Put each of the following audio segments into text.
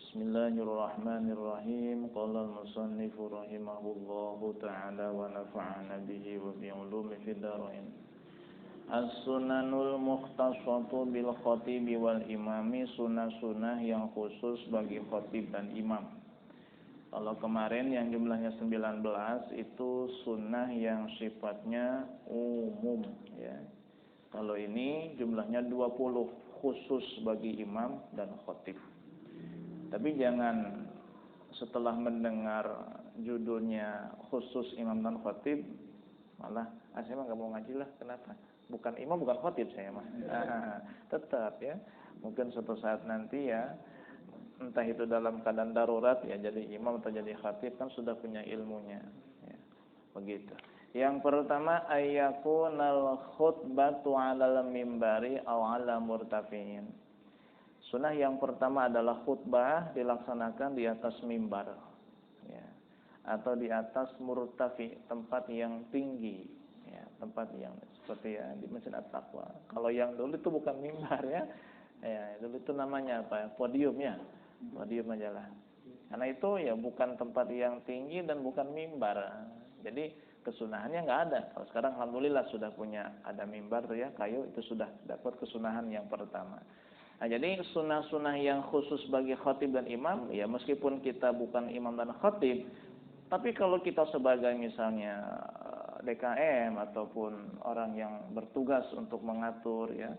Bismillahirrahmanirrahim. Qala al-musannifu rahimahullahu ta'ala wa nafa'ana bihi wa bi ulumi fid dharain. As-sunanul mukhtasatu bil khatibi wal imami, sunah-sunah yang khusus bagi khatib dan imam. Kalau kemarin yang jumlahnya 19 itu sunnah yang sifatnya umum ya. Kalau ini jumlahnya 20 khusus bagi imam dan khatib. Tapi jangan setelah mendengar judulnya khusus imam dan khatib malah saya mah nggak mau ngaji lah. Kenapa? Bukan imam, bukan khatib saya mah. Tetap ya. Mungkin suatu saat nanti ya, entah itu dalam keadaan darurat ya jadi imam atau jadi khatib kan sudah punya ilmunya. Ya, begitu. Yang pertama ayyakunal khutbatu 'alal mimbari aw 'ala murtafi'in. Sunnah yang pertama adalah khutbah dilaksanakan di atas mimbar ya, atau di atas murtafi, tempat yang tinggi ya, tempat yang seperti ya di Masjid At-Taqwa. Kalau yang dulu itu bukan mimbar ya, dulu itu namanya apa? Podium ya, podium aja lah. Karena itu ya bukan tempat yang tinggi dan bukan mimbar. Jadi kesunahannya nggak ada. Kalau sekarang alhamdulillah sudah punya ada mimbar tuh ya, kayu, itu sudah dapat kesunahan yang pertama. Nah, jadi sunnah-sunnah yang khusus bagi khatib dan imam, ya meskipun kita bukan imam dan khatib, tapi kalau kita sebagai misalnya DKM ataupun orang yang bertugas untuk mengatur ya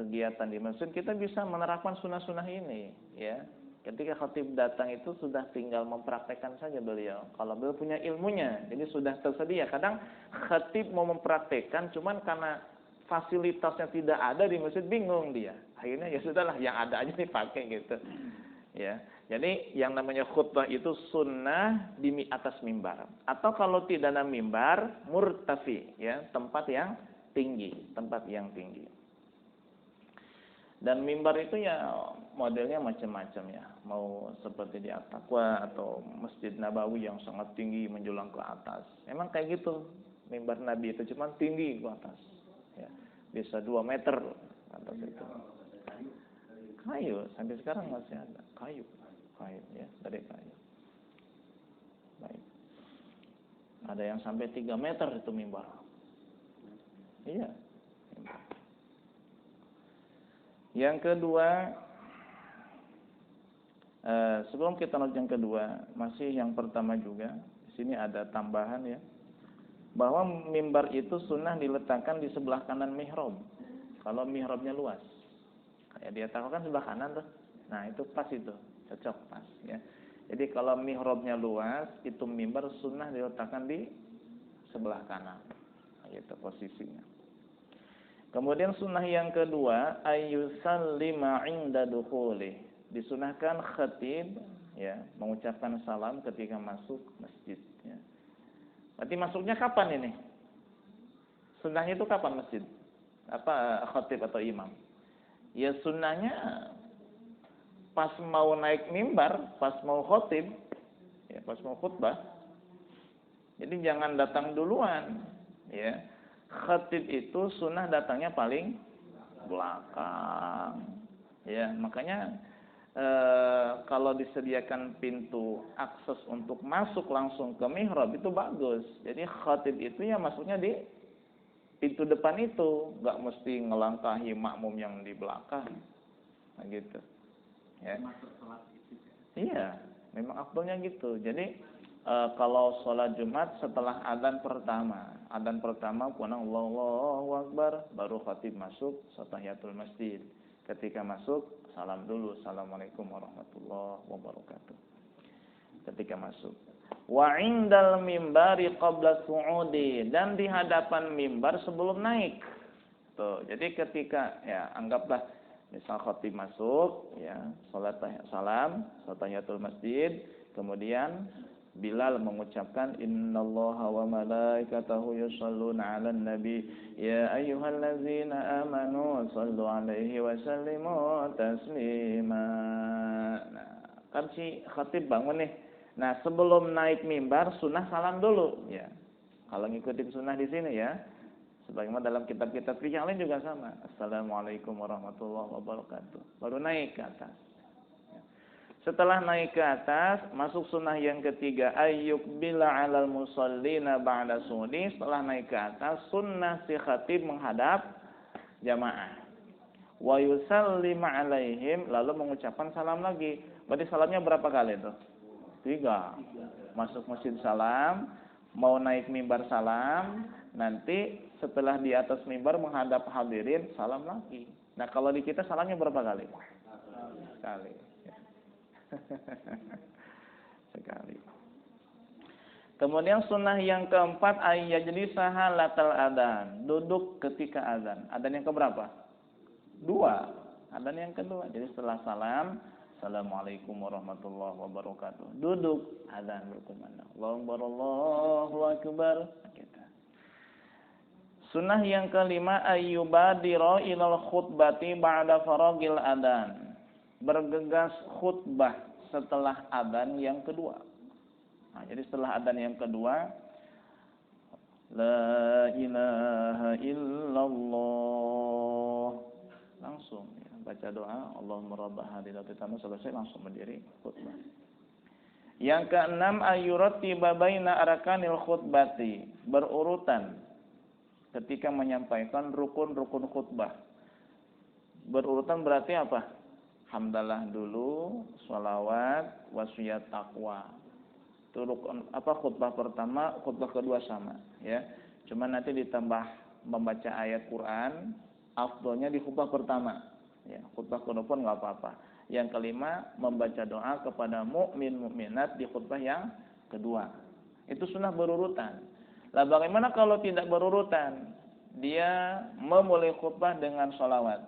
kegiatan di masjid, kita bisa menerapkan sunnah-sunnah ini ya. Ketika khatib datang itu sudah tinggal mempraktekkan saja beliau. Kalau beliau punya ilmunya, jadi sudah tersedia. Kadang khatib mau mempraktekkan, cuman karena fasilitasnya tidak ada di masjid bingung dia. Akhirnya ya sudahlah yang ada aja dipakai gitu. Ya. Jadi yang namanya khutbah itu sunnah di atas mimbar. Atau kalau tidak ada mimbar, murtafi ya, tempat yang tinggi, tempat yang tinggi. Dan mimbar itu ya modelnya macam-macam ya. Mau seperti di At-Taqwa atau Masjid Nabawi yang sangat tinggi menjulang ke atas. Memang kayak gitu. Mimbar Nabi itu cuma tinggi ke atas. Ya, bisa 2 meter atas itu. Kayu, sampai sekarang masih ada kayu ya, dari kayu. Baik. Ada yang sampai 3 meter itu mimbar. Iya. Yang kedua, sebelum kita lanjut yang kedua, masih yang pertama juga. Di sini ada tambahan ya, bahwa mimbar itu sunnah diletakkan di sebelah kanan mihrab. Kalau mihrabnya luas, kayak dia tahu kan sebelah kanan tuh. Nah itu pas, itu cocok pas ya. Jadi kalau mihrabnya luas, itu mimbar sunnah diletakkan di sebelah kanan. Nah, itu posisinya. Kemudian sunnah yang kedua, ayyusallima 'inda dukhulih. Disunahkan khatib ya mengucapkan salam ketika masuk masjid ya. Berarti masuknya kapan ini? Sunnahnya itu kapan masjid? Apa khatib atau imam? Ya sunnahnya pas mau naik mimbar, pas mau khatib, ya pas mau khutbah. Jadi jangan datang duluan, ya. Khatib itu sunnah datangnya paling belakang, ya. Makanya kalau disediakan pintu akses untuk masuk langsung ke mihrab itu bagus. Jadi khatib itu ya masuknya di pintu depan itu, nggak mesti ngelangkahi makmum yang di belakang, nah, gitu. Ya. Iya, memang afdalnya gitu. Jadi kalau sholat Jumat setelah adzan pertama, Allahu Akbar, baru khatib masuk tahiyatul masjid. Ketika masuk, salam dulu, assalamualaikum warahmatullahi wabarakatuh. Ketika masuk. Wa 'indal mimbari qabla su'udi, dan di hadapan mimbar sebelum naik. Tuh, jadi ketika ya anggaplah misal khatib masuk ya, salat salam, tahiyatul masjid, kemudian Bilal mengucapkan innallaha wa malaikatahu yusholluna 'alan nabi ya ayyuhallazina amanu shallu 'alaihi wa sallimu taslima. Nah, kan si khatib bangun nih. Nah, sebelum naik mimbar sunnah salam dulu ya. Kalau ngikutin sunnah di sini ya. Sebagaimana dalam kitab-kitab fikih yang lain juga sama. Assalamualaikum warahmatullahi wabarakatuh. Baru naik ke atas. Setelah naik ke atas, masuk sunnah yang ketiga, ayyuk bila 'alal musallina ba'da suni. Setelah naik ke atas, sunnah si khatib menghadap jamaah. Wa yusallim 'alaihim, lalu mengucapkan salam lagi. Berarti salamnya berapa kali itu? 3. Masuk masjid salam, mau naik mimbar salam, nanti setelah di atas mimbar menghadap hadirin salam lagi. Nah, kalau di kita salamnya berapa kali? Sekali. Sekali. Kemudian sunnah yang keempat, ayyajlisaha latal adzan, duduk ketika azan. Adzan yang keberapa? 2. Adzan yang kedua. Jadi setelah salam, assalamualaikum warahmatullahi wabarakatuh, duduk, adzan berkumandang, Allahu akbar. Kita. Sunnah yang kelima, ayyubadira ilal khutbati ba'da faragil adzan, bergegas khutbah setelah adzan yang kedua. Nah, jadi setelah adzan yang kedua, la ilaha illallah, langsung ya, baca doa Allahumma rabb hadhihi al-qiyamah, selesai langsung berdiri khutbah. Yang keenam, ayyurattiba baina arkanil khutbati, berurutan ketika menyampaikan rukun-rukun khutbah. Berurutan berarti apa? Hamdalah dulu, sholawat, wasiyat taqwa. Itu khutbah pertama, khutbah kedua sama, ya. Cuma nanti ditambah membaca ayat Quran, afdolnya di khutbah pertama. Ya, khutbah kedua pun nggak apa-apa. Yang kelima, membaca doa kepada mukmin mukminat di khutbah yang kedua. Itu sunnah berurutan. Lah bagaimana kalau tidak berurutan? Dia memulai khutbah dengan sholawat.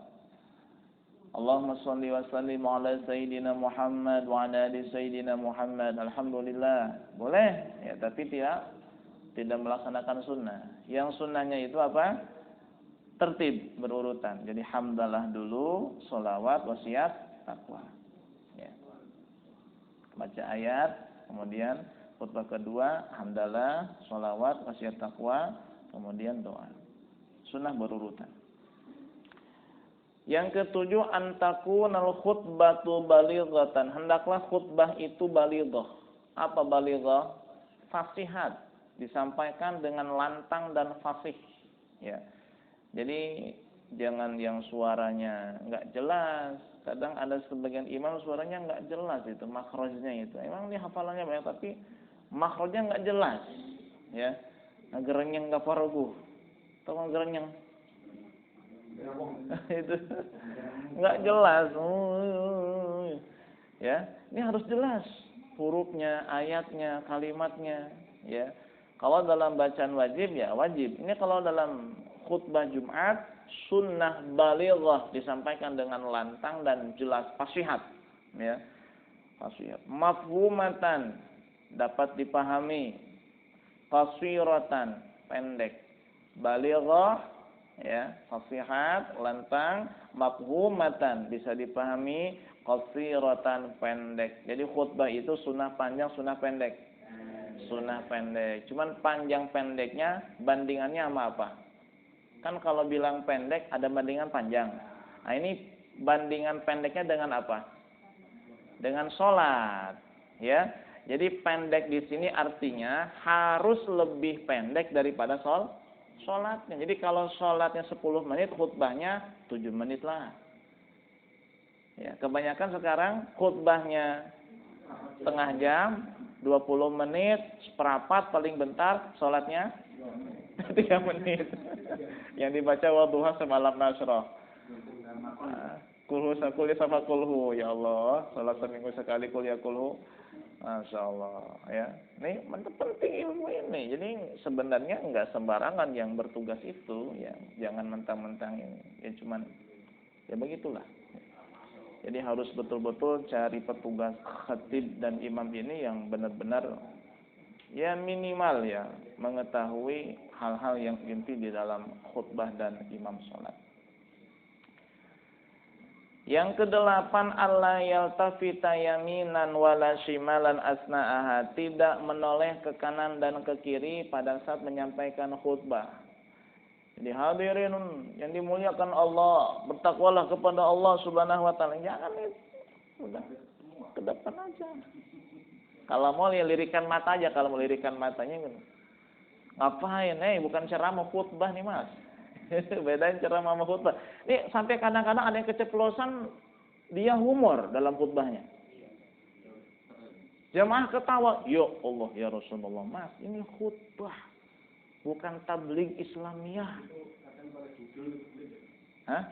Allahumma sholli wa sallim ala sayyidina Muhammad wa ala ali sayyidina Muhammad. Alhamdulillah. Boleh, ya, tapi tidak melaksanakan sunnah. Yang sunnahnya itu apa? Tertib, berurutan. Jadi hamdalah dulu, sholawat, wasiat, taqwa. Ya. Baca ayat, kemudian khutbah kedua, hamdalah, sholawat, wasiat, taqwa, kemudian doa. Sunnah berurutan. Yang ketujuh, antakunal khutbatu balighatan, hendaklah khutbah itu balighah. Apa balighah? Fasihat, disampaikan dengan lantang dan fasih, ya. Jadi jangan yang suaranya enggak jelas. Kadang ada sebagian imam suaranya enggak jelas, itu makhrajnya itu. Emang dia hafalannya banyak tapi makhrajnya enggak jelas, ya. Ngerenyeng enggak paraguh. Atau ngerenyeng itu nggak jelas, ya. Ini harus jelas hurufnya, ayatnya, kalimatnya, ya. Kalau dalam bacaan wajib ya wajib. Ini kalau dalam khutbah Jumat, sunnah balighah, disampaikan dengan lantang dan jelas, fasihat, ya. Fasihat. Mafhumatan, dapat dipahami. Qasiratan, pendek. Balighah, ya, fasihat, lantang. Mafhumatan, bisa dipahami. Qasiratan, pendek. Jadi khutbah itu sunnah panjang, sunnah pendek. Sunnah pendek. Cuman panjang pendeknya bandingannya sama apa? Kan kalau bilang pendek ada bandingan panjang. Nah, ini bandingan pendeknya dengan apa? Dengan sholat, ya. Jadi pendek di sini artinya harus lebih pendek daripada sholatnya. Jadi kalau sholatnya 10 menit, khutbahnya 7 menit lah. Ya, kebanyakan sekarang khutbahnya setengah jam, 20 menit, seperempat paling bentar, sholatnya 3 menit. Yang dibaca wadduha semalam nasroh. Kulhu sakuli sama kulhu, ya Allah. Salat seminggu sekali kuliah kulhu. Masya Allah, ya. Ini penting ilmu ini. Jadi sebenarnya enggak sembarangan yang bertugas itu, ya. Jangan mentang-mentang ini. Ya cuman, ya begitulah. Jadi harus betul-betul cari petugas khatib dan imam ini yang benar-benar, ya minimal ya, mengetahui hal-hal yang inti di dalam khutbah dan imam sholat. Yang kedelapan, alla yaltafita yaminan wala shimalan asna'aha, tidak menoleh ke kanan dan ke kiri pada saat menyampaikan khutbah. Jadi hadirin yang dimuliakan Allah, bertakwalah kepada Allah Subhanahu wa taala. Jangan itu. Udah. ke depan aja. Kalau mau lirikan mata aja, kalau mau lirikan matanya gitu. Ngapain? Bukan ceramah, khutbah nih Mas. Bedain ceramah sama khutbah. Ini sampai kadang-kadang ada yang keceplosan, dia humor dalam khutbahnya. Jamaah ketawa, ya Allah ya Rasulullah, Mas, ini khutbah, bukan tabligh Islamiyah. Hah?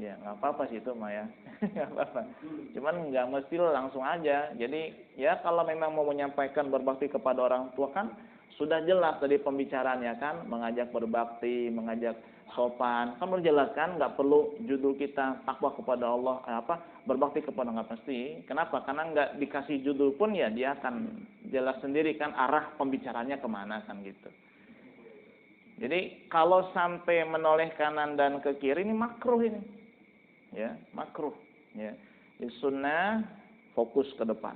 Ya nggak apa-apa sih itu Maya, nggak apa-apa. Cuman nggak mesti langsung aja. Jadi ya kalau memang mau menyampaikan berbakti kepada orang tua kan sudah jelas tadi pembicaraannya kan, mengajak berbakti, mengajak sopan. Kan udah jelas kan, nggak perlu judul kita takwa kepada Allah, berbakti kepada, nggak pasti. Kenapa? Karena nggak dikasih judul pun ya dia akan jelas sendiri kan arah pembicaranya kemana kan gitu. Jadi kalau sampai menoleh kanan dan ke kiri ini makruh ini. Ya, makruh. Ya. Di sunnah fokus ke depan.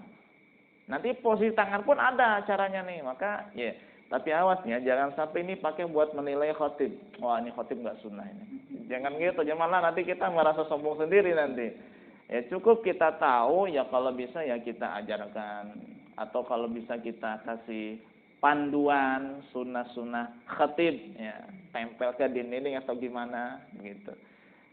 Nanti posisi tangan pun ada caranya nih, maka ya. Tapi awas ya, jangan sampai ini pakai buat menilai khotib. Wah ini khotib nggak sunnah ini. Jangan gitu, jangan malah nanti kita merasa sombong sendiri nanti. Ya cukup kita tahu ya kalau bisa ya kita ajarkan. Atau kalau bisa kita kasih panduan sunnah-sunnah khatib ya, tempel ke dinding atau gimana gitu.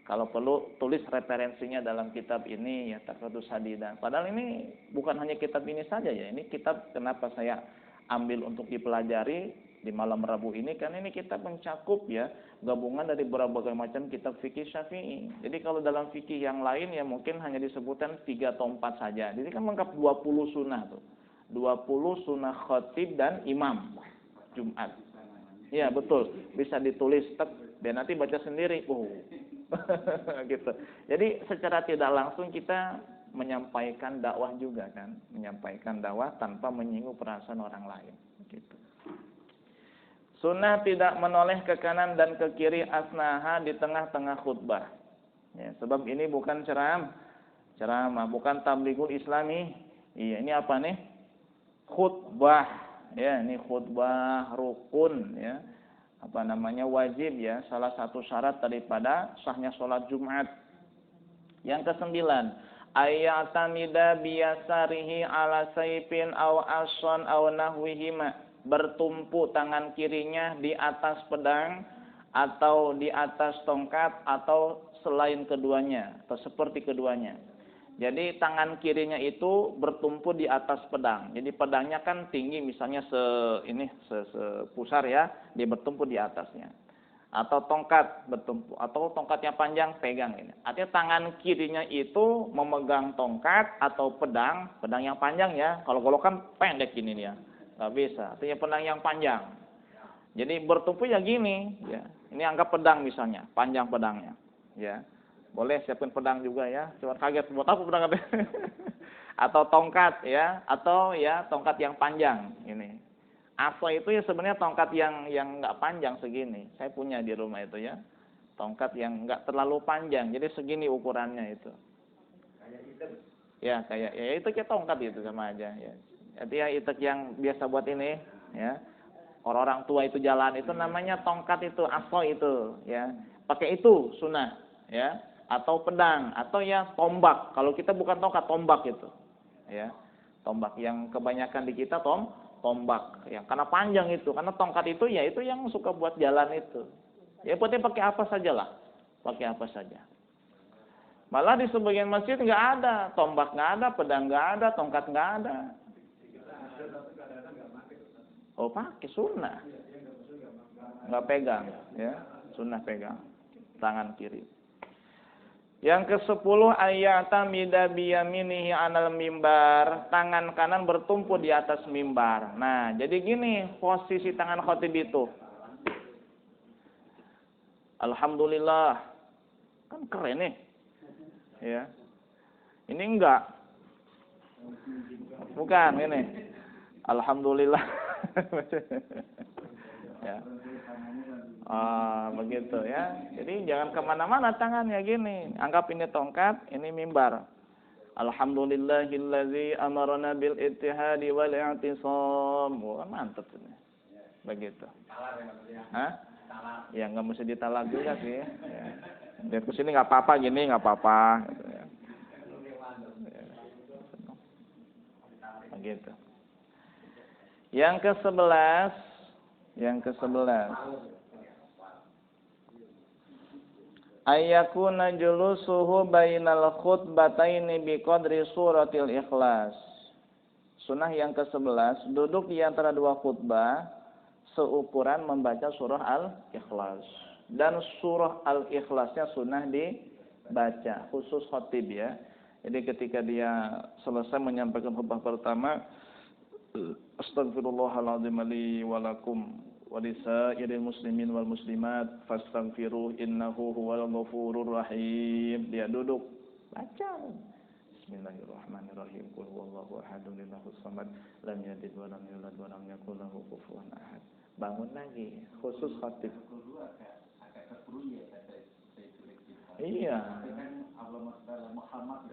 Kalau perlu tulis referensinya dalam kitab ini ya, Taqratus Hadidah. Padahal ini bukan hanya kitab ini saja ya. Ini kitab kenapa saya ambil untuk dipelajari di malam Rabu ini, karena ini kitab mencakup ya gabungan dari berbagai macam kitab fikih Syafi'i. Jadi kalau dalam fikih yang lain ya mungkin hanya disebutkan 3 atau 4 saja. Jadi kan lengkap 20 sunnah tuh. 20 sunnah khatib dan imam Jumat. Iya betul, bisa ditulis biar nanti baca sendiri. Gitu. Jadi secara tidak langsung kita menyampaikan dakwah juga kan, menyampaikan dakwah tanpa menyinggung perasaan orang lain. Gitu. Sunnah tidak menoleh ke kanan dan ke kiri asnaha di tengah-tengah khutbah. Ya, sebab ini bukan ceramah, bukan tablighul Islami. Iya, ini apa nih? Khutbah. Ya, ini khutbah rukun ya. Wajib ya, salah satu syarat daripada sahnya sholat Jumat. Yang ke-9, ayatamida biyasarihi ala saifin aw ason aw nahwihima, bertumpu tangan kirinya di atas pedang atau di atas tongkat atau selain keduanya atau seperti keduanya. Jadi tangan kirinya itu bertumpu di atas pedang. Jadi pedangnya kan tinggi, misalnya sepusar ya, dia bertumpu di atasnya. Atau tongkat bertumpu, atau tongkatnya panjang pegang ini. Artinya tangan kirinya itu memegang tongkat atau pedang yang panjang ya. Kalau golokan pendek gini ya, nggak bisa. Artinya pedang yang panjang. Jadi bertumpu ya gini, ya. Ini anggap pedang misalnya, panjang pedangnya, ya. Boleh siapin pedang juga ya. Cuma kaget buat apa pedang atau tongkat ya, atau ya tongkat yang panjang ini. Aso itu ya sebenarnya tongkat yang nggak panjang segini. Saya punya di rumah itu ya. Tongkat yang nggak terlalu panjang, jadi segini ukurannya itu. Kayak itek. Ya kayak ya itu kayak tongkat itu sama aja ya. Jadi ya itek yang biasa buat ini ya. Orang-orang tua itu jalan itu namanya tongkat itu, aso itu ya. Pakai itu sunnah ya. Atau pedang, atau ya tombak. Kalau kita bukan tongkat, tombak itu. Ya. Tombak yang kebanyakan di kita tombak ya, karena panjang itu. Karena tongkat itu ya itu yang suka buat jalan itu. Ya penting pakai apa sajalah. Pakai apa saja. Malah di sebagian masjid nggak ada, tombak nggak ada, pedang nggak ada, tongkat nggak ada. Oh pakai sunnah. Nggak pegang ya, sunnah pegang tangan kiri. Yang ke-10 ayatamida biyaminihi anal mimbar, tangan kanan bertumpu di atas mimbar. Nah, jadi gini posisi tangan khatib itu. Alhamdulillah. Kan keren nih. Ya. Ini enggak. Bukan ini. Alhamdulillah. Ya. Begitu ya. Jadi jangan kemana-mana tangannya gini. Anggap ini tongkat, ini mimbar. Alhamdulillahilladzi amarna bil ittihadi wal i'tisam. Wah, mantap ini. Begitu. Hah? Ya nggak mesti ditalak juga sih. Ya. Dia kesini nggak apa-apa gini, nggak apa-apa. Gitu ya. gitu. Yang ke-11, ayyakuna julusuhu bainal khutbataini biqadri suratil ikhlas. Sunnah yang ke-11, duduk di antara dua khutbah seukuran membaca surah Al-Ikhlas. Dan surah Al-Ikhlasnya sunnah dibaca, khusus khatib ya. Jadi ketika dia selesai menyampaikan khutbah pertama, Astaghfirullahaladzim li walakum walisairil muslimin wal muslimat fastaghfiruh innahu huwal ghafurur rahim. Dia duduk baca Bismillahirrahmanirrahim. Qul huwallahu ahadun Allahus samad lam yalid wa lam yulad wa lam yakul lahu kufuwan ahad. Bangun lagi khusus khatib. Iya. Muhammad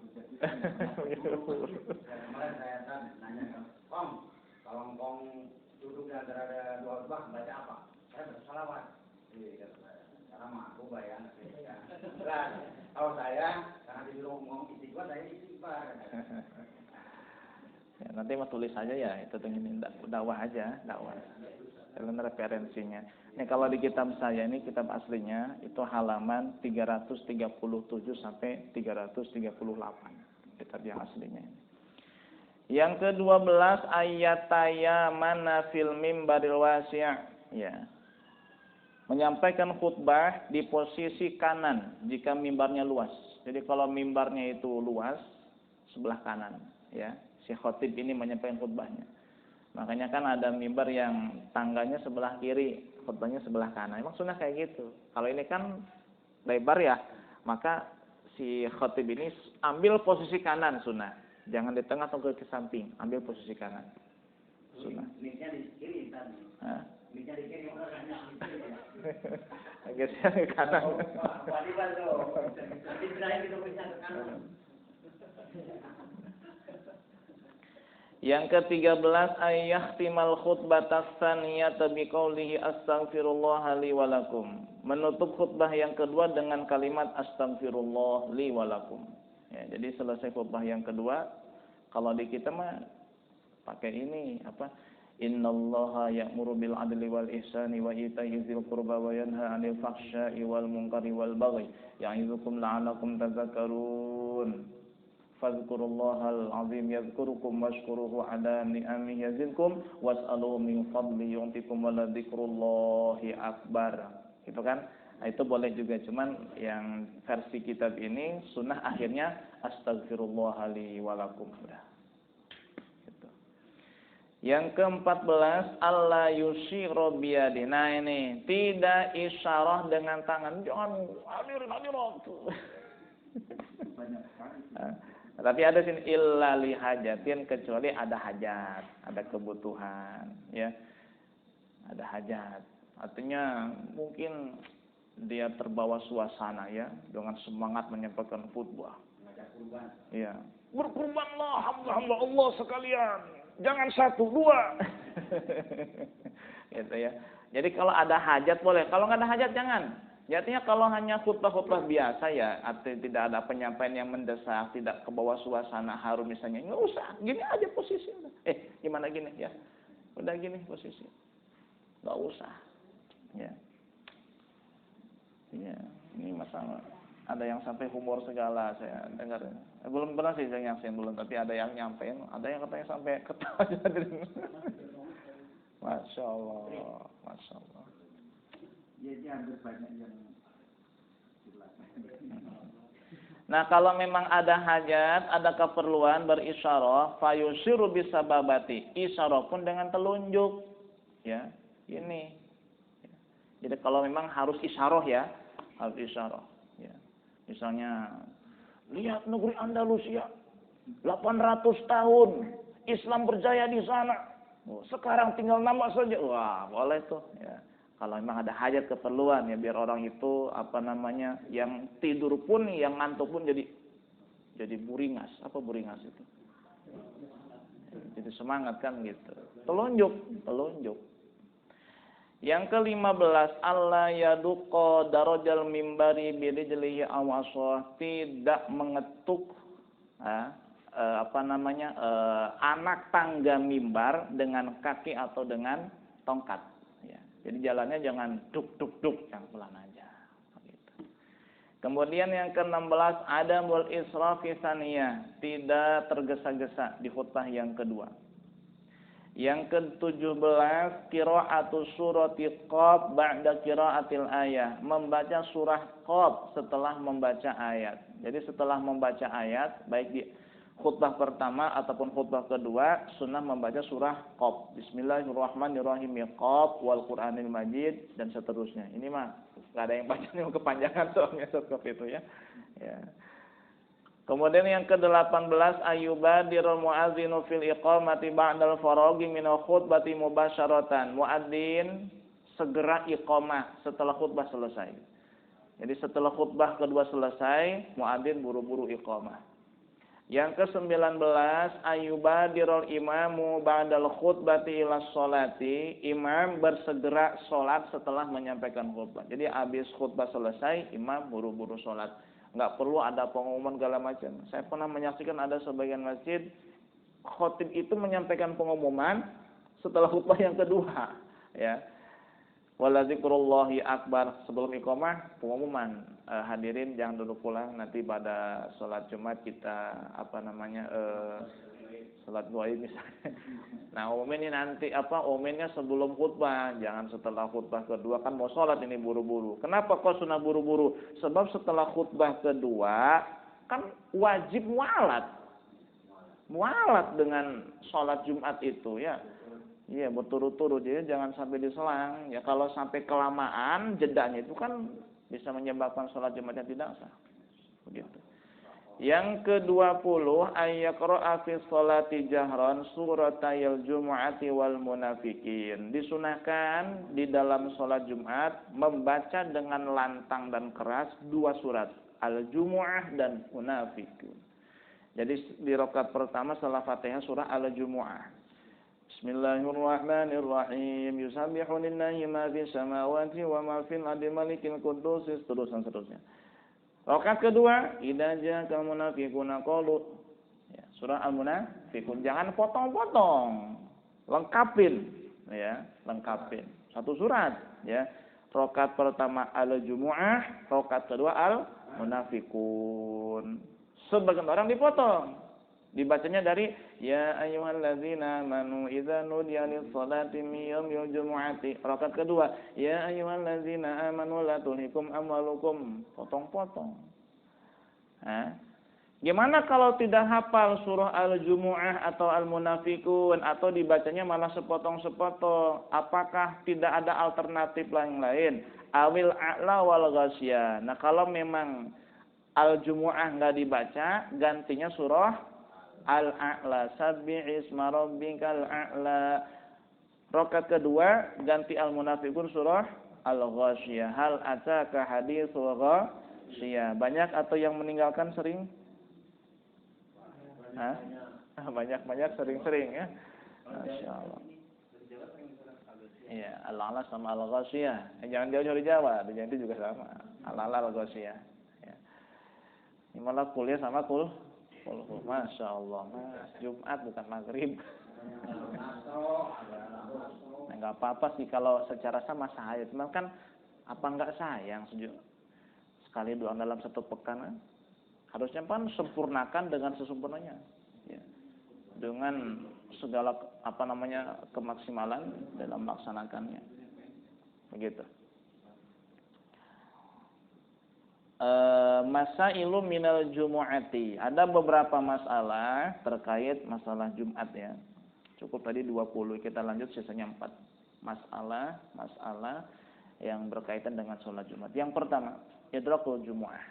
kalau ngomong duduk di antara dua khutbah baca apa? Saya baca salawat. Karena aku bayang. Kalau saya karena disuruh ngomong istighfar, saya istighfar. Ya, nanti mau tulis aja ya, itu ingin dakwah aja, dakwah. Karena referensinya. Ini kalau di kitab saya ini kitab aslinya itu halaman 337 sampai 338. Kitab yang aslinya ini. Yang ke-12 ayataya mana fil mimbaril wasi', ya. Menyampaikan khutbah di posisi kanan jika mimbarnya luas. Jadi kalau mimbarnya itu luas sebelah kanan, ya. Si khatib ini menyampaikan khutbahnya. Makanya kan ada mimbar yang tangganya sebelah kiri, khutbahnya sebelah kanan. Emang sunnah kayak gitu. Kalau ini kan lebar ya, maka si khatib ini ambil posisi kanan sunnah. Jangan di tengah atau ke samping, ambil posisi kanan. Sunnah. Miknya di kiri tadi. Hah? Miknya di kiri geser ke kanan. Yang ke-13 ayyahtimal khutbatas tsaniyata biqaulihi astaghfirullah li walakum. Menutup khutbah yang kedua dengan kalimat astaghfirullah li walakum. Ya, jadi selesai khutbah yang kedua, kalau di kita mah pakai ini apa? Innallaha ya'muru bil 'adli wal ihsani wa ita'i dzil qurba wa yanha 'anil fahsya'i wal munkari wal baghi ya'idzukum la'allakum tadhakkarun. Fadhkurullahal 'azim yadhkurukum washkuruhu 'ala ni'amihi yazidkum was'aluhu min fadli yu'tikum wa la dzikrullahi akbar. Gitu kan? Nah, itu boleh juga, cuman yang versi kitab ini sunnah akhirnya astaghfirullah li walakum. Gitu. Yang ke-14 alla yusyiru biyadi. Nah ini tidak isyarah dengan tangan. Jangan hadirin. Tapi ada sini illa li hajatin, kecuali ada hajat, ada kebutuhan, ya. Ada hajat. Artinya mungkin dia terbawa suasana ya, dengan semangat menyampaikan khutbah. Iya. Berkurbanlah hamba-hamba Allah sekalian. Jangan 1, 2. Gitu ya. Jadi kalau ada hajat boleh, kalau nggak ada hajat jangan. Artinya kalau hanya khutbah-khutbah biasa ya, artinya tidak ada penyampaian yang mendesak, tidak ke bawah suasana harum misalnya, nggak usah, gini aja posisi. Gimana gini ya? Udah gini posisi. Nggak usah. Ya. Iya, ini masalah. Ada yang sampai humor segala saya dengar. Belum pernah sih saya nyampein belum, tapi ada yang nyampein, ada yang katanya sampai ketawa. Masya Allah, Masya Allah. Jadi hampir banyak yang. Nah kalau memang ada hajat, ada keperluan berisyarah, fayusyiru bisababati, isyarah pun dengan telunjuk, ya ini. Jadi kalau memang harus isyarah ya, harus isyarah. Ya. Misalnya, lihat negeri Andalusia, 800 tahun Islam berjaya di sana. Sekarang tinggal nama saja, wah boleh tuh. Ya. Kalau memang ada hajat keperluan ya, biar orang itu yang tidur pun, yang ngantuk pun jadi buringas. Apa buringas itu? Jadi semangat kan gitu. Telunjuk. Yang ke-15 alla yaduqa darajal mimbari birijlihi awasah, tidak mengetuk anak tangga mimbar dengan kaki atau dengan tongkat. Ya. Jadi jalannya jangan duk duk duk, yang pelan aja. Gitu. Kemudian yang ke-16 adamul israfi tsaniyah, tidak tergesa-gesa di khutbah yang kedua. Yang ke-17 qira'atus surati Qaf ba'da qira'atil ayah, membaca surah Qaf setelah membaca ayat. Jadi setelah membaca ayat, baik di khutbah pertama ataupun khutbah kedua, sunnah membaca surah Qaf. Bismillahirrahmanirrahim, Qaf wal Qur'anil Majid, dan seterusnya. Ini mah enggak ada yang bacanya kepanjangan soalnya Qaf itu ya. Ya. Kemudian yang ke-18 ayyubadirul muadzinu fil iqamati ba'dal faraghi minal khutbati mubasyaratan. Muadzin segera iqamah setelah khutbah selesai. Jadi setelah khutbah kedua selesai, muadzin buru-buru iqamah. Yang ke-19 ayyubadirul imamu ba'dal khutbati ila sholati. Imam bersegera sholat setelah menyampaikan khutbah. Jadi habis khutbah selesai, imam buru-buru sholat. Nggak perlu ada pengumuman segala macam. Saya pernah menyaksikan ada sebagian masjid, khotib itu menyampaikan pengumuman setelah khutbah yang kedua. Ya, wala dzikrullahi akbar, sebelum iqamah pengumuman, hadirin jangan duduk pulang, nanti pada sholat Jumat kita sholat gaib misalnya. Nah, ini nanti uminnya sebelum khutbah, jangan setelah khutbah kedua, kan mau sholat ini buru-buru. Kenapa kok sunnah buru-buru? Sebab setelah khutbah kedua kan wajib mualat dengan sholat Jumat itu ya. Iya, berturut-turut, jadi jangan sampai diselang. Ya kalau sampai kelamaan jedanya itu kan bisa menyebabkan sholat Jumatnya tidak sah. Begitu. Yang ke-20 ayyaqra'a fi sholati jahran suratayil jumu'ati wal munafiqin. Disunahkan di dalam sholat Jumat membaca dengan lantang dan keras dua surat, Al-Jumu'ah dan Munafiqun. Jadi di rakaat pertama setelah Fatihah surah Al-Jumu'ah. Bismillahirrahmanirrahim. Yusabbihu lillahi ma fis samawati wa ma fil ardi malikil quddus, seterusnya. Rakaat kedua, idza ja'aka munafiquna qalu. Ya, surah Al-Munafiqun. Jangan potong-potong. Lengkapin, ya, lengkapin. Satu surat, ya. Rakaat pertama Al-Jumu'ah, rakaat kedua Al-Munafiqun. Sebagian orang dipotong. Dibacanya dari ya ayyuhalladzina amanu idza nudiya lis-salati min yaumil jumu'ati. Rakaat kedua, ya ayyuhalladzina amanu la tulhikum amwalukum. Potong-potong. Gimana kalau tidak hafal surah Al-Jumu'ah atau Al-Munafiqun atau dibacanya malah sepotong-sepotong? Apakah tidak ada alternatif lain? Awil a'la wal ghasyiyah. Nah, kalau memang Al-Jumu'ah enggak dibaca, gantinya surah Al-A'la, sabbi isma rabbikal a'la. Rakaat kedua ganti Al-Munafiqun surah Al-Ghasyiyah. Hal ataka haditsul ghasyiyah. Banyak atau yang meninggalkan sering? Banyak sering-sering ya. Masyaallah. Iya, Al-A'la sama Al-Ghasyiyah. Jangan jauh-jauh dari Jawa, di Jawa juga sama. Al-A'la Al-Ghasyiyah. Ya. Ini malah kuliah sama Masya Allah, Mas. Jumat bukan maghrib. Nah, nggak apa-apa sih kalau secara sama sah. Cuman kan apa nggak sayang sekali doang dalam satu pekan? Harusnya kan sempurnakan dengan sesempurnanya, ya. Dengan segala kemaksimalan dalam melaksanakannya. Begitu. Masailu minal jumu'ati. Ada beberapa masalah terkait masalah Jumat ya. Cukup tadi 20, kita lanjut sisanya 4. Masalah yang berkaitan dengan sholat Jumat. Yang pertama, idrakul jumu'ah.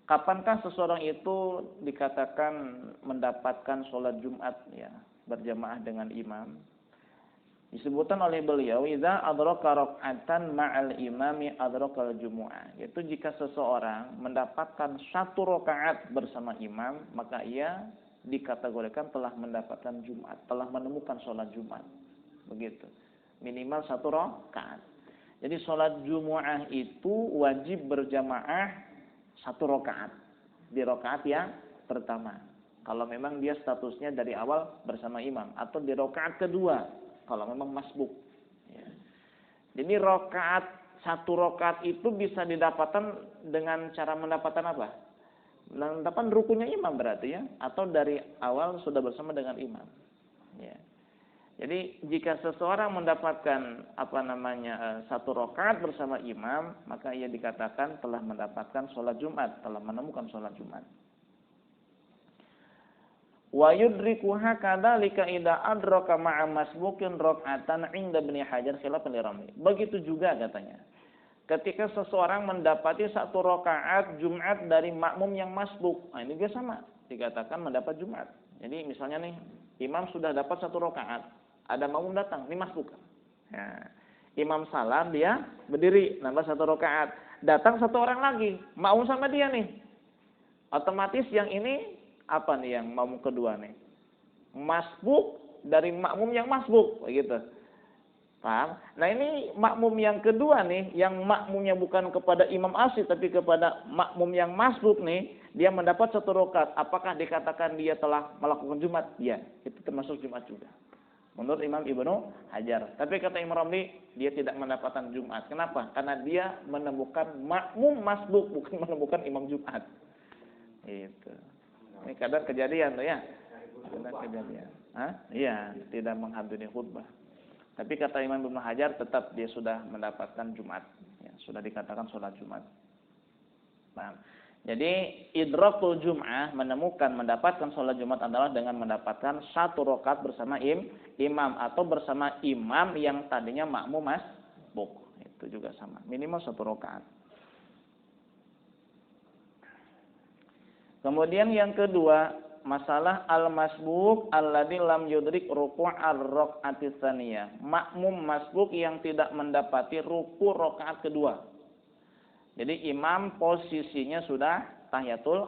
Kapankah seseorang itu dikatakan mendapatkan sholat Jumat ya, berjamaah dengan imam? Disebutkan oleh beliau, idza adraka rak'atan ma'al imami adrakal jumu'ah. Yaitu jika seseorang mendapatkan satu rakaat bersama imam, maka ia dikategorikan telah mendapatkan Jumat, telah menemukan sholat Jumat. Begitu. Minimal satu rakaat. Jadi sholat Jumu'ah itu wajib berjamaah satu rakaat. Di rakaat yang pertama. kalau memang dia statusnya dari awal bersama imam, atau di rakaat kedua kalau memang masbuk. Ya. Jadi satu rakaat itu bisa didapatkan dengan cara mendapatkan apa? Mendapatkan rukunya imam berarti ya, atau dari awal sudah bersama dengan imam. Ya. Jadi jika seseorang mendapatkan satu rakaat bersama imam, maka ia dikatakan telah mendapatkan sholat Jumat, telah menemukan sholat Jumat. Wa yudrikuha kadzalika idza adraka ma'a masbuqin rak'atan 'inda Ibnu Hajar khilafan li Ramli. Begitu juga katanya. Ketika seseorang mendapati satu rakaat Jumat dari makmum yang masbuk, nah ini juga sama, dikatakan mendapat Jumat. Jadi misalnya nih, imam sudah dapat satu rakaat, ada makmum datang, ini masbuk. Nah, imam salam, dia berdiri, nambah satu rakaat. Datang satu orang lagi, makmum sama dia nih. Otomatis yang ini apa nih yang makmum kedua nih? Masbuk dari makmum yang masbuk, begitu. Paham? Nah ini makmum yang kedua nih, yang makmumnya bukan kepada imam asli tapi kepada makmum yang masbuk nih, dia mendapat satu rakaat. Apakah dikatakan dia telah melakukan Jumat? Ya, itu termasuk Jumat juga. Menurut Imam Ibnu Hajar. Tapi kata Imam Ramli, dia tidak mendapatkan Jumat. Kenapa? Karena dia menemukan makmum masbuk, bukan menemukan imam Jumat. Itu. Ini kadang kejadian tuh ya. Kadang kejadian. Iya, tidak menghadiri khutbah. Tapi kata Imam Ibnu Hajar tetap dia sudah mendapatkan Jumat. Ya, sudah dikatakan sholat Jumat. Paham? Jadi idrakul Jum'ah mendapatkan sholat Jumat adalah dengan mendapatkan satu rakaat bersama imam atau bersama imam yang tadinya makmum masbuk. Itu juga sama, minimal satu rakaat. Kemudian yang kedua, masalah al-masbuk alladzi lam yudrik ruku' ar-rak'ati tsaniyah. Makmum masbuk yang tidak mendapati ruku' rakaat kedua. Jadi imam posisinya sudah tahiyatul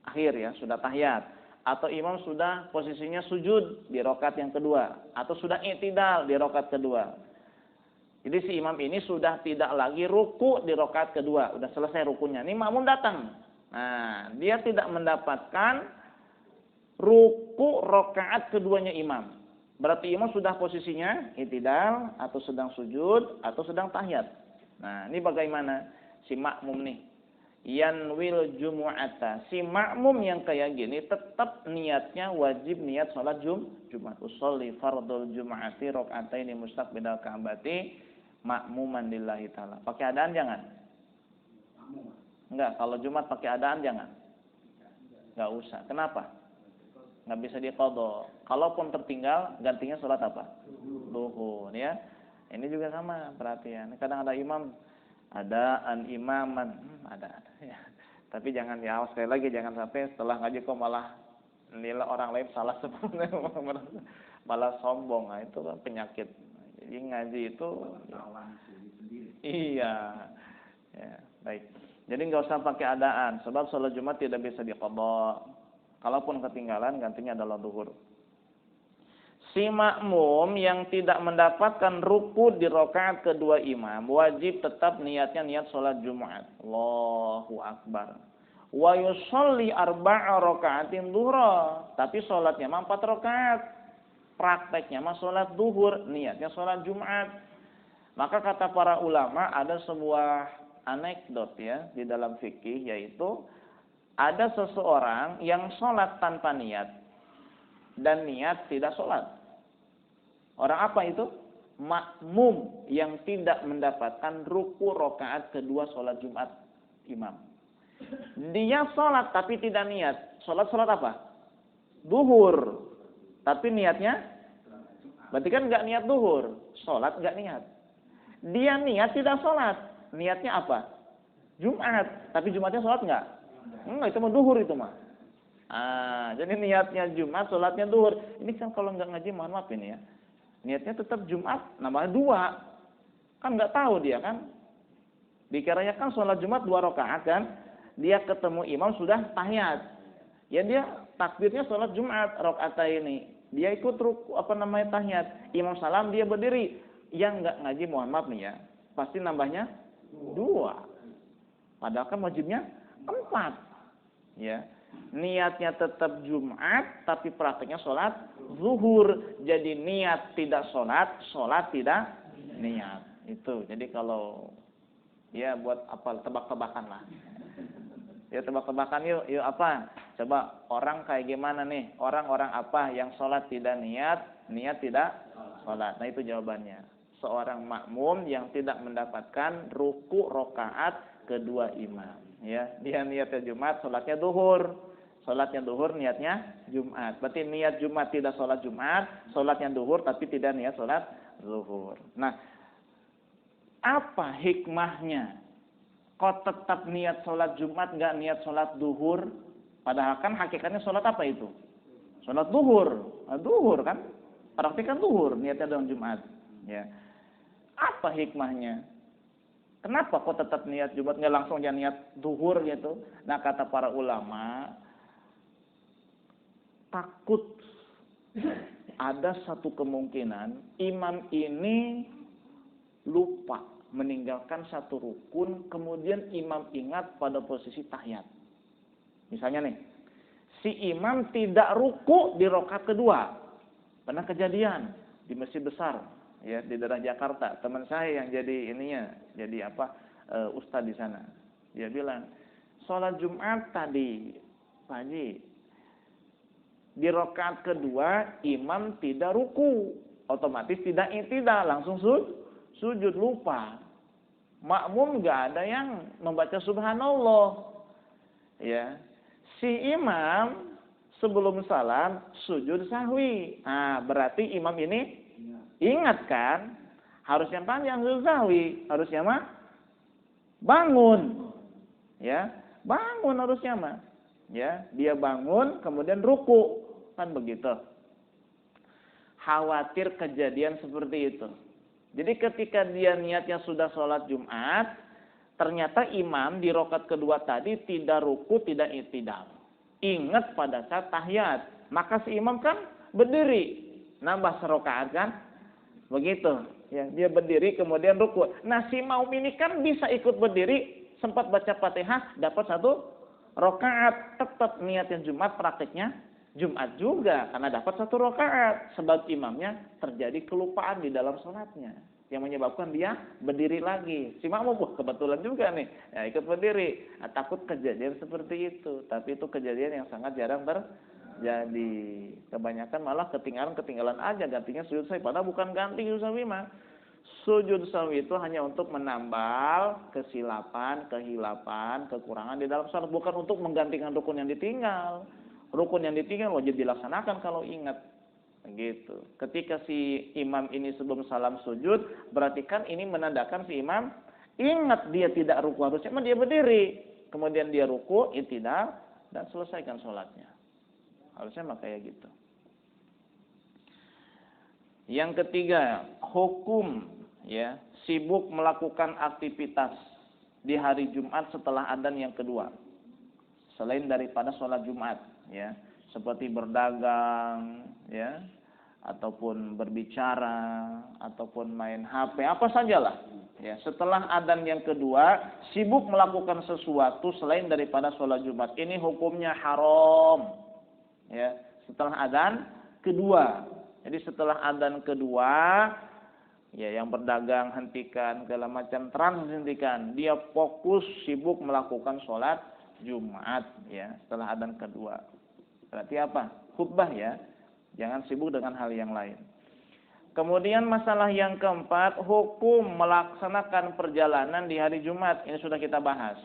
akhir ya, sudah tahiyat. Atau imam sudah posisinya sujud di rakaat yang kedua. Atau sudah i'tidal di rakaat kedua. Jadi si imam ini sudah tidak lagi ruku' di rakaat kedua. Sudah selesai rukunya. Ini makmum datang. Nah, dia tidak mendapatkan ruku' rakaat keduanya imam. Berarti imam sudah posisinya i'tidal, atau sedang sujud, atau sedang tahiyat. Nah, ini bagaimana? Si makmum nih yanwil jumu'ata, si makmum yang kayak gini tetap niatnya wajib niat salat Jumat. Usolli fardul jumu'ati raka'ataini mustaqbilal ka'bati makmuman lillahi ta'ala. Pakai adaan jangan? Enggak, kalau Jumat pakai adaan jangan. Enggak usah. Kenapa? Enggak bisa diqadha. Kalaupun tertinggal gantinya salat apa? Duhur ya. Ini juga sama perhatian. Kadang ada imam adaan imaman, ada ya. Tapi jangan ya, sekali lagi jangan sampai setelah ngaji kok malah nilai orang lain salah sebenarnya, malah sombong. Nah, itu kan penyakit. Jadi ngaji itu iya. Ya, baik. Jadi nggak usah pakai adaan, sebab sholat Jumat tidak bisa diqadha. Kalaupun ketinggalan gantinya adalah duhur. Si makmum yang tidak mendapatkan ruku di rakaat kedua imam wajib tetap niatnya niat sholat Jumat. Allahu Akbar. Wa yusolli arba'a raka'atin dhuhra. Tapi sholatnya mah 4 rakaat. Prakteknya mah sholat duhur, niatnya sholat Jumat. Maka kata para ulama ada sebuah anekdot ya di dalam fikih, yaitu ada seseorang yang sholat tanpa niat dan niat tidak sholat. Orang apa itu? Makmum yang tidak mendapatkan ruku rakaat kedua sholat Jumat imam. Dia sholat tapi tidak niat. Sholat apa? Duhur. Tapi niatnya? Berarti kan nggak niat duhur. Sholat nggak niat. Dia niat tidak sholat. Niatnya apa? Jumat. Tapi Jumatnya sholat nggak? Enggak, itu mah duhur itu mah. Jadi niatnya Jumat, sholatnya duhur. Ini kan kalau nggak ngaji mohon maaf ini ya. Niatnya tetap Jumat, namanya 2. Kan nggak tahu dia kan. Dikiranya kan sholat Jumat 2 rakaat kan. Dia ketemu imam sudah tahiyat. Ya dia takbirnya sholat Jumat rakaat ini. Dia ikut tahiyat. Imam salam dia berdiri. Yang nggak ngaji mohon maaf nih ya. Pasti nambahnya 2. Padahal kan wajibnya 4. Ya. niatnya tetap Jumat, tapi prakteknya sholat zuhur. Jadi niat tidak sholat, sholat tidak niat. Itu. Jadi kalau ya buat apa tebak-tebakan lah. Ya tebak-tebakan yuk apa? Coba orang kayak gimana nih? Orang-orang apa yang sholat tidak niat, niat tidak sholat. Nah itu jawabannya. Seorang makmum yang tidak mendapatkan ruku rokaat kedua imam. Ya, dia niatnya Jumat, sholatnya duhur. Sholatnya duhur, niatnya Jumat. Berarti niat Jumat tidak sholat Jumat, sholatnya duhur tapi tidak niat sholat zuhur. Nah, apa hikmahnya? Kok tetap niat sholat Jumat, nggak niat sholat duhur? Padahal kan hakikatnya sholat apa itu? Sholat duhur. Nah, duhur kan? Praktikan duhur, niatnya dalam Jumat. Ya. Apa hikmahnya? Kenapa kok tetap niat Jumat, nggak langsung aja niat duhur gitu? Nah, kata para ulama, takut ada satu kemungkinan imam ini lupa meninggalkan satu rukun, kemudian imam ingat pada posisi tahiyat. Misalnya nih, si imam tidak ruku di rakaat kedua. Pernah kejadian di masjid besar, ya di daerah Jakarta. Teman saya yang jadi ustadz di sana. Dia bilang, sholat Jumat tadi pagi di rakaat kedua imam tidak ruku, otomatis tidak i'tidal, langsung sujud lupa. Makmum nggak ada yang membaca subhanallah. Ya. Si imam sebelum salam sujud sahwi. Nah, berarti imam ini ingat kan? Harusnya panjang sujud sahwi, harusnya mah bangun. Ya, bangun harusnya mah. Ya, dia bangun kemudian ruku. Kan begitu. Khawatir kejadian seperti itu. Jadi ketika dia niatnya sudah sholat Jumat, ternyata imam di rakaat kedua tadi tidak ruku, tidak i'tidal. Ingat pada saat tahiyat. Maka si imam kan berdiri. Nambah serakaat kan? Begitu. Ya, dia berdiri kemudian ruku. Nah si makmum ini kan bisa ikut berdiri, sempat baca Fatihah, dapat satu rakaat. Tetap niatnya Jumat, prakteknya Jumat juga, karena dapat satu rakaat. Sebab imamnya terjadi kelupaan di dalam sholatnya, yang menyebabkan dia berdiri lagi. Si makmum, kebetulan juga nih, ya ikut berdiri. Nah, takut kejadian seperti itu. Tapi itu kejadian yang sangat jarang terjadi. Kebanyakan malah ketinggalan aja, gantinya sujud sahwi. Padahal bukan ganti sujud sahwi mah. Sujud sahwi itu hanya untuk menambal kesilapan, kehilapan, kekurangan di dalam sholat. Bukan untuk menggantikan rukun yang ditinggal. Rukun yang ditinggal wajib dilaksanakan kalau ingat. Gitu. Ketika si imam ini sebelum salam sujud, berarti kan ini menandakan si imam ingat dia tidak ruku, harusnya dia berdiri. Kemudian dia ruku, i'tidal, dan selesaikan sholatnya. Harusnya mah kayak gitu. Yang ketiga, hukum ya sibuk melakukan aktivitas di hari Jumat setelah adzan yang kedua. Selain daripada sholat Jumat, ya, seperti berdagang, ya, ataupun berbicara, ataupun main HP, apa sajalah. Ya, setelah adzan yang kedua, sibuk melakukan sesuatu selain daripada sholat Jumat. Ini hukumnya haram. Ya, setelah adzan kedua. Jadi setelah adzan kedua, ya, yang berdagang hentikan, segala macam trans hentikan. Dia fokus sibuk melakukan sholat Jumat, ya, setelah adzan kedua. Berarti apa? Khutbah, ya. Jangan sibuk dengan hal yang lain. Kemudian masalah yang keempat, hukum melaksanakan perjalanan di hari Jumat. Ini sudah kita bahas.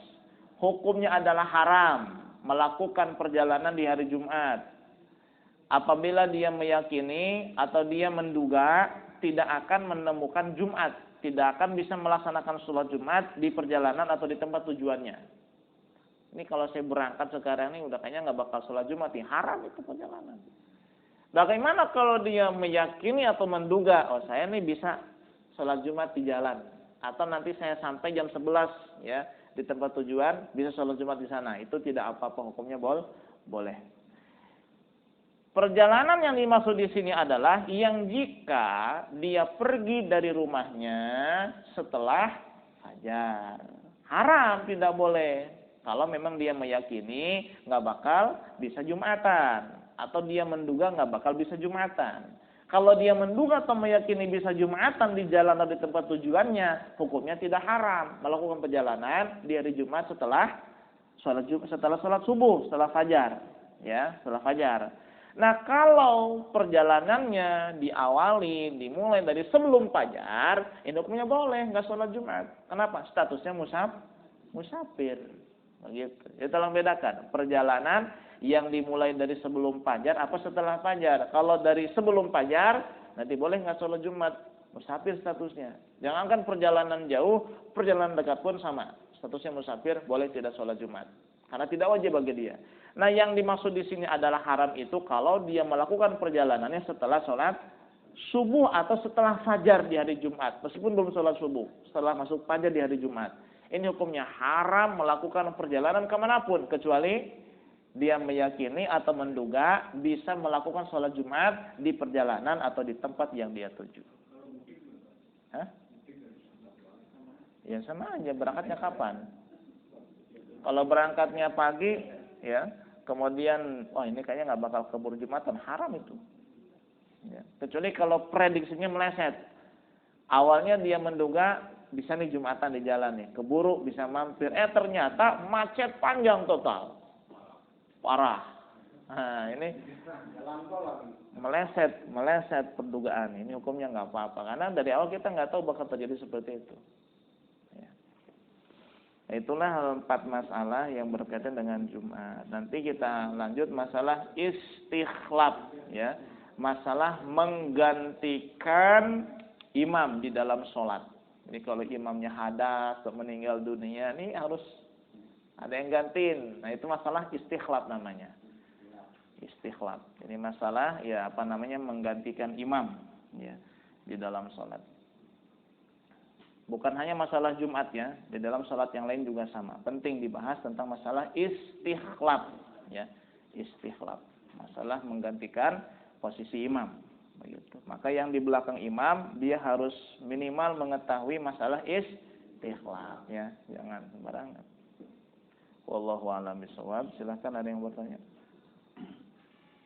Hukumnya adalah haram melakukan perjalanan di hari Jumat. Apabila dia meyakini atau dia menduga tidak akan menemukan Jumat, tidak akan bisa melaksanakan sholat Jumat di perjalanan atau di tempat tujuannya. Ini kalau saya berangkat sekarang ini udah kayaknya nggak bakal sholat Jumat, ya haram itu perjalanan. Bagaimana kalau dia meyakini atau menduga, oh saya nih bisa sholat Jumat di jalan, atau nanti saya sampai jam 11 ya di tempat tujuan bisa sholat Jumat di sana, itu tidak apa-apa, hukumnya boleh. Perjalanan yang dimaksud di sini adalah yang jika dia pergi dari rumahnya setelah fajar, haram, tidak boleh. Kalau memang dia meyakini nggak bakal bisa Jumatan, atau dia menduga nggak bakal bisa Jumatan. Kalau dia menduga atau meyakini bisa Jumatan di jalan atau di tempat tujuannya, hukumnya tidak haram melakukan perjalanan di hari Jumat setelah sholat subuh, setelah fajar, ya, setelah fajar. Nah, kalau perjalanannya dimulai dari sebelum fajar, ini hukumnya boleh, nggak sholat Jumat. Kenapa? Statusnya musafir. Begitu. Jadi tolong bedakan perjalanan yang dimulai dari sebelum fajar apa setelah fajar. Kalau dari sebelum fajar, nanti boleh nggak sholat Jumat, musafir statusnya. Jangankan perjalanan jauh, perjalanan dekat pun sama. Statusnya musafir, boleh tidak sholat Jumat. Karena tidak wajib bagi dia. Nah, yang dimaksud di sini adalah haram itu kalau dia melakukan perjalanannya setelah sholat subuh atau setelah fajar di hari Jumat. Meskipun belum sholat subuh, setelah masuk fajar di hari Jumat. Ini hukumnya haram melakukan perjalanan kemanapun, kecuali dia meyakini atau menduga bisa melakukan sholat Jumat di perjalanan atau di tempat yang dia tuju. Hah? Ya sama aja, berangkatnya kapan? Kalau berangkatnya pagi, ya, kemudian, wah ini kayaknya nggak bakal keburu Jumatan, haram itu. Ya. Kecuali kalau prediksinya meleset. Awalnya dia menduga bisa nih Jumatan di jalan nih, keburu bisa mampir. Ternyata macet panjang total, parah. Nah ini meleset perdugaan. Ini hukumnya nggak apa-apa, karena dari awal kita nggak tahu bakal terjadi seperti itu. Itulah 4 masalah yang berkaitan dengan Jumat. Nanti kita lanjut masalah istikhlaf, ya. Masalah menggantikan imam di dalam sholat. Jadi kalau imamnya hadas atau meninggal dunia, ini harus ada yang gantiin. Nah, itu masalah istikhlaf namanya. Istikhlaf. Ini masalah menggantikan imam, ya, di dalam sholat. Bukan hanya masalah Jumat, ya, di dalam salat yang lain juga sama. Penting dibahas tentang masalah istikhlaf, ya. Istikhlaf, masalah menggantikan posisi imam, begitu. Maka yang di belakang imam dia harus minimal mengetahui masalah istikhlaf, ya. Jangan sembarangan. Wallahu a'lam bishawab. Silakan ada yang bertanya.